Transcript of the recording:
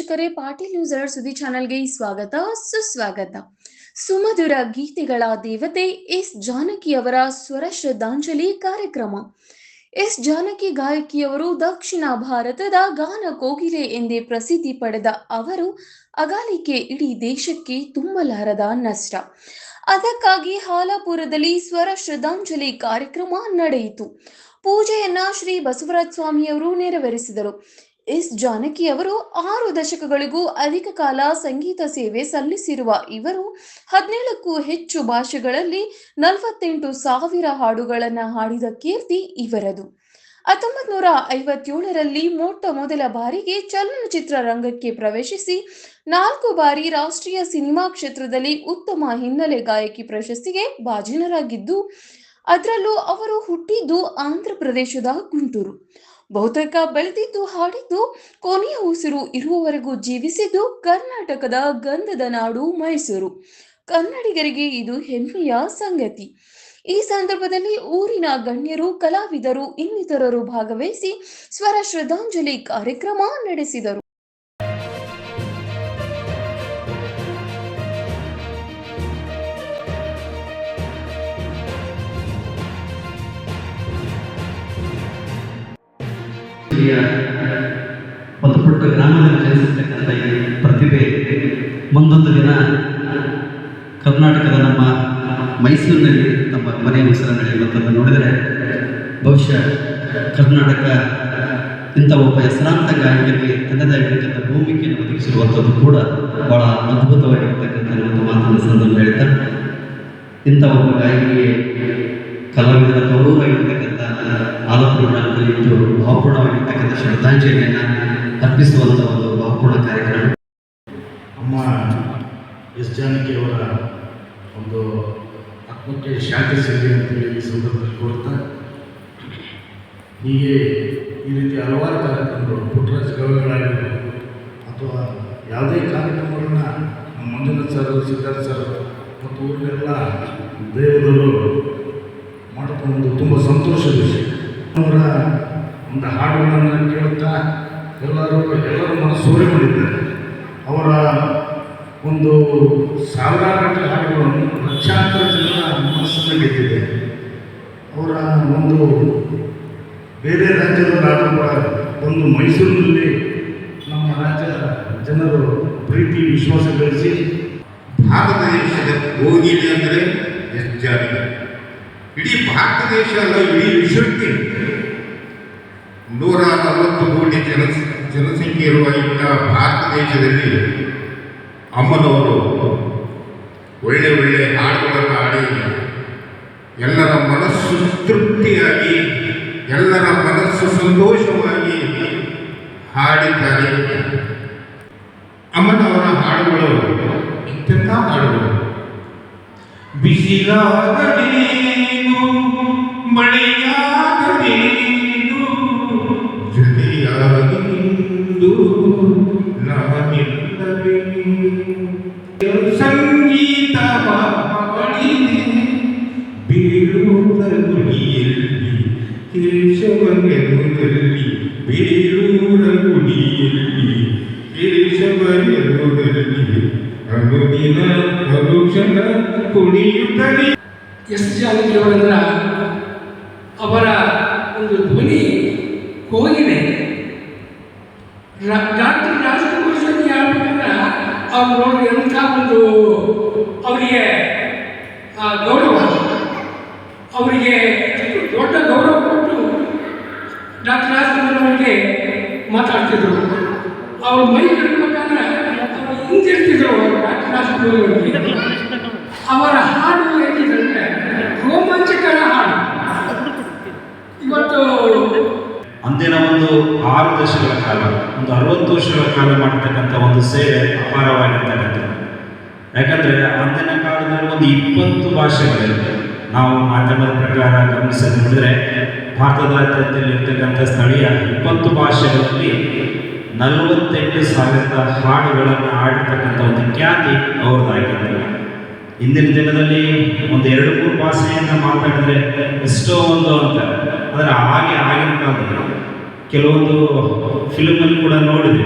ವೀಕ್ಷಕರೇ, ಪಾಟೀಲ್ ನ್ಯೂಸ್ ಸುದ್ದಿ ಚಾನೆಲ್ಗೆ ಸ್ವಾಗತ ಸುಸ್ವಾಗತ. ಸುಮಧುರ ಗೀತೆಗಳ ದೇವತೆ ಎಸ್ ಜಾನಕಿಯವರ ಸ್ವರ ಶ್ರದ್ಧಾಂಜಲಿ ಕಾರ್ಯಕ್ರಮ. ಎಸ್ ಜಾನಕಿ ಗಾಯಕಿಯವರು ದಕ್ಷಿಣ ಭಾರತದ ಗಾನ ಕೋಗಿಲೆ ಎಂದೇ ಪ್ರಸಿದ್ಧಿ ಪಡೆದ ಅವರು ಅಗಾಲಿಕೆ ಇಡೀ ದೇಶಕ್ಕೆ ತುಂಬಲಾರದ ನಷ್ಟ. ಅದಕ್ಕಾಗಿ ಹಾಲಾಪುರದಲ್ಲಿ ಸ್ವರ ಶ್ರದ್ಧಾಂಜಲಿ ಕಾರ್ಯಕ್ರಮ ನಡೆಯಿತು. ಪೂಜೆಯನ್ನ ಶ್ರೀ ಬಸವರಾಜ ಸ್ವಾಮಿಯವರು ನೆರವೇರಿಸಿದರು. ಎಸ್ ಜಾನಕಿ ಅವರು 6 ದಶಕಗಳಿಗೂ ಅಧಿಕ ಕಾಲ ಸಂಗೀತ ಸೇವೆ ಸಲ್ಲಿಸಿರುವ ಇವರು 17ಕ್ಕೂ ಹೆಚ್ಚು ಭಾಷೆಗಳಲ್ಲಿ 48,000 ಹಾಡುಗಳನ್ನು ಹಾಡಿದ ಕೀರ್ತಿ ಇವರದು. 1957ರಲ್ಲಿ ಮೊಟ್ಟ ಮೊದಲ ಬಾರಿಗೆ ಚಲನಚಿತ್ರ ರಂಗಕ್ಕೆ ಪ್ರವೇಶಿಸಿ 4 ಬಾರಿ ರಾಷ್ಟ್ರೀಯ ಸಿನಿಮಾ ಕ್ಷೇತ್ರದಲ್ಲಿ ಉತ್ತಮ ಹಿನ್ನೆಲೆ ಗಾಯಕಿ ಪ್ರಶಸ್ತಿಗೆ ಭಾಜನರಾಗಿದ್ದು, ಅದರಲ್ಲೂ ಅವರು ಹುಟ್ಟಿದ್ದು ಆಂಧ್ರ ಪ್ರದೇಶದ ಗುಂಟೂರು. ಬಹುತೇಕ ಬೆಳೆದಿದ್ದು, ಹಾಡಿದ್ದು, ಕೊನೆಯ ಉಸಿರು ಇರುವವರೆಗೂ ಜೀವಿಸಿದ್ದು ಕರ್ನಾಟಕದ ಗಂಧದ ನಾಡು ಮೈಸೂರು. ಕನ್ನಡಿಗರಿಗೆ ಇದು ಹೆಮ್ಮೆಯ ಸಂಗತಿ. ಈ ಸಂದರ್ಭದಲ್ಲಿ ಊರಿನ ಗಣ್ಯರು, ಕಲಾವಿದರು ಇನ್ನಿತರರು ಭಾಗವಹಿಸಿ ಸ್ವರ ಶ್ರದ್ಧಾಂಜಲಿ ಕಾರ್ಯಕ್ರಮ ನಡೆಸಿದರು. ಒಂದು ಪುಟ್ಟ ಗ್ರಾಮದಲ್ಲಿ ಜನಿಸಿರ್ತಕ್ಕಂಥ ಈ ಪ್ರತಿಭೆ ಮುಂದೊಂದು ದಿನ ಕರ್ನಾಟಕದ ನಮ್ಮ ಮೈಸೂರಿನಲ್ಲಿ ನಮ್ಮ ಮನೆಯ ಹೆಸರನ್ನು ನಡೆಯುವಂಥದ್ದು ನೋಡಿದರೆ ಬಹುಶಃ ಕರ್ನಾಟಕ ಇಂಥ ಒಬ್ಬ ಹೆಸರಾಂತ ಗಾಯಕರಿಗೆ ತನ್ನದಾಗಿರ್ತಕ್ಕಂಥ ಭೂಮಿಕೆಯನ್ನು ಒದಗಿಸಿರುವಂಥದ್ದು ಕೂಡ ಬಹಳ ಅದ್ಭುತವಾಗಿರ್ತಕ್ಕಂಥ ಒಂದು ಮಾತನ್ನು ಸಂದರ್ಭ ಹೇಳ್ತಾ, ಇಂಥ ಒಬ್ಬ ಗಾಯಕಿಗೆ ಕಲಾವಿದರ ಗೌರವವಾಗಿರ್ತಕ್ಕಂಥ ಆಲಪುರ ಗ್ರಾಮದಲ್ಲಿ ಇಂದು ಭಾವಪೂರ್ಣವಾಗಿರ್ತಕ್ಕಂಥ ಶ್ರದ್ಧಾಂಜಲಿಯನ್ನು ಅರ್ಪಿಸುವಂಥ ಒಂದು ಭಾವಪೂರ್ಣ ಕಾರ್ಯಕ್ರಮ. ಅಮ್ಮ ಎಸ್ ಜಾನಕಿಯವರ ಒಂದು ಆತ್ಮಕ್ಕೆ ಶಾಂತಿ ಸಿಗಲಿ ಅಂತೇಳಿ ಈ ಸಂದರ್ಭದಲ್ಲಿ ಕೋರ್ತಾ, ಹೀಗೆ ಈ ರೀತಿ ಹಲವಾರು ಕಾರ್ಯಕ್ರಮಗಳು, ಪುಟ್ಟರಾಜ ಗವಾಯಿಗಳಾಗಿರ್ಬೋದು ಅಥವಾ ಯಾವುದೇ ಕಾರ್ಯಕ್ರಮಗಳನ್ನ ನಮ್ಮ ಮಂಜುನಾಥ್ ಸರ್, ಸಿದ್ಧಾರ್ಥ ಸರ್ ಮತ್ತು ಊರಿನೆಲ್ಲ ದೇವದವರು ಮಾಡಿಕೊಂಡು ತುಂಬ ಸಂತೋಷದ ವಿಷಯ. ಅವರ ಒಂದು ಹಾಡುಗಳನ್ನು ಕೇಳುತ್ತಾ ಎಲ್ಲರೂ ಮನಸ್ಸೂರೆ ಮಾಡಿದ್ದಾರೆ. ಅವರ ಒಂದು ಸಾವಿರಾರು ಗಟ್ಟಲೆ ಹಾಡುಗಳನ್ನು ಲಕ್ಷಾಂತರ ಜನರ ಮನಸ್ಸನ್ನು ಗೆದ್ದಿದೆ. ಅವರ ಒಂದು ಬೇರೆ ರಾಜ್ಯದ ಒಂದು ಮೈಸೂರಿನಲ್ಲಿ ನಮ್ಮ ರಾಜ್ಯದ ಜನರು ಪ್ರೀತಿ ವಿಶ್ವಾಸ ಗಳಿಸಿ ಭಾರತ ದೇಶದ ಕೋಗಿಲೆ ಅಂದರೆ ಎಸ್ ಜಾನಕಿ. ಇಡೀ ಭಾರತ ದೇಶ ಅಲ್ಲ, ಇಡೀ ವಿಶ್ವಕ್ಕೆ 140 ಕೋಟಿ ಜನಸಂಖ್ಯೆ ಇರುವ ಇಂಥ ಭಾರತ ದೇಶದಲ್ಲಿ ಅಮ್ಮನವರು ಒಳ್ಳೆ ಒಳ್ಳೆ ಹಾಡುಗಳನ್ನು ಹಾಡಿ ಎಲ್ಲರ ಮನಸ್ಸು ತೃಪ್ತಿಯಾಗಿ, ಎಲ್ಲರ ಮನಸ್ಸು ಸಂತೋಷವಾಗಿ ಹಾಡಿದ್ದಾರೆ. ಅಮ್ಮನವರ ಹಾಡುಗಳು ಇಂತೆಂಥ ಹಾಡುಗಳು. ಬಿಸಿಲಾಗಲೇನು ಮಳೆಯಾಗಲೇನು ಜೊತೆಯಾಗಿಂದು ನಾನಿಲ್ಲವೇನು, ಸಂಗೀತ ಮಾಡಿದೆ ಬೀಳೂರ ಗುಡಿಯಲ್ಲಿ ಕೇಶವನೆರುದಲ್ಲಿ, ಬೀಳೂರ ಗುಡಿಯಲ್ಲಿ ಕೇಶವನೆರುದಲ್ಲಿ ಅನುದಿನ ಅನುಕ್ಷಣ ಕುಣಿಯುತ್ತಲೇ. ಎಸ್ ಜಾನಕಿಯವರ ಅವರ ಒಂದು ಧ್ವನಿ ಕೋಗಿಲೆ. ಡಾಕ್ಟರ್ ರಾಜಕುಮಾರ್ ಸ್ವಾಮಿ ಹೇಳ್ಬೇಕಂದ್ರೆ ಅವ್ರು ನೋಡಿ ಎಂಥ ಒಂದು ಅವರಿಗೆ ಗೌರವ, ಅವರಿಗೆ ದೊಡ್ಡ ಗೌರವ ಕೊಟ್ಟು ಡಾಕ್ಟರ್ ರಾಜಕುಮಾರ್ ಅವರಿಗೆ ಮಾತಾಡ್ತಿದ್ರು. ಅವ್ರ ಮೈ ಕಟ್ಬೇಕಂದ್ರೆ ಅವರು ಹಿಂದಿರ್ತಿದ್ರು. ಡಾಕ್ಟರ್ ರಾಜಕುಮಾರ್ ಅವರಿಗೆ ಅವರ ಹಾಡು ಹೇಗಿದ್ರೆ ರೋಮಾಂಚಕರ ಹಾಡು. ಇವತ್ತು ಅಂದಿನ ಒಂದು 6 ದಶಕಗಳ ಕಾಲ, ಒಂದು 60 ವರ್ಷಗಳ ಕಾಲ ಮಾಡತಕ್ಕಂಥ ಒಂದು ಸೇವೆ ಅಪಾರವಾಗಿರ್ತಕ್ಕಂಥದ್ದು. ಯಾಕಂದರೆ ಅಂದಿನ ಕಾಲದಲ್ಲಿ ಒಂದು 20 ಭಾಷೆಗಳಿವೆ. ನಾವು ಮಾಧ್ಯಮದ ಪ್ರಕಾರ ಗಮನಿಸೋದು ನೋಡಿದರೆ ಭಾರತದಾದ್ಯಂತಲ್ಲಿರ್ತಕ್ಕಂಥ ಸ್ಥಳೀಯ 20 ಭಾಷೆಗಳಲ್ಲಿ 48,000 ಹಾಡುಗಳನ್ನು ಹಾಡಿರ್ತಕ್ಕಂಥ ಒಂದು ಖ್ಯಾತಿ ಅವ್ರದ್ದಾಗಿರ್ತದೆ. ಇಂದಿನ ದಿನದಲ್ಲಿ ಒಂದು 2-3 ಭಾಷೆಯನ್ನು ಮಾತಾಡಿದ್ರೆ ಎಷ್ಟೋ ಒಂದು ಅಂತಾರೆ. ಆದರೆ ಆಗಿನ ಕಾಲದಲ್ಲಿ ಕೆಲವೊಂದು ಫಿಲ್ಮಲ್ಲಿ ಕೂಡ ನೋಡಿದ್ವಿ,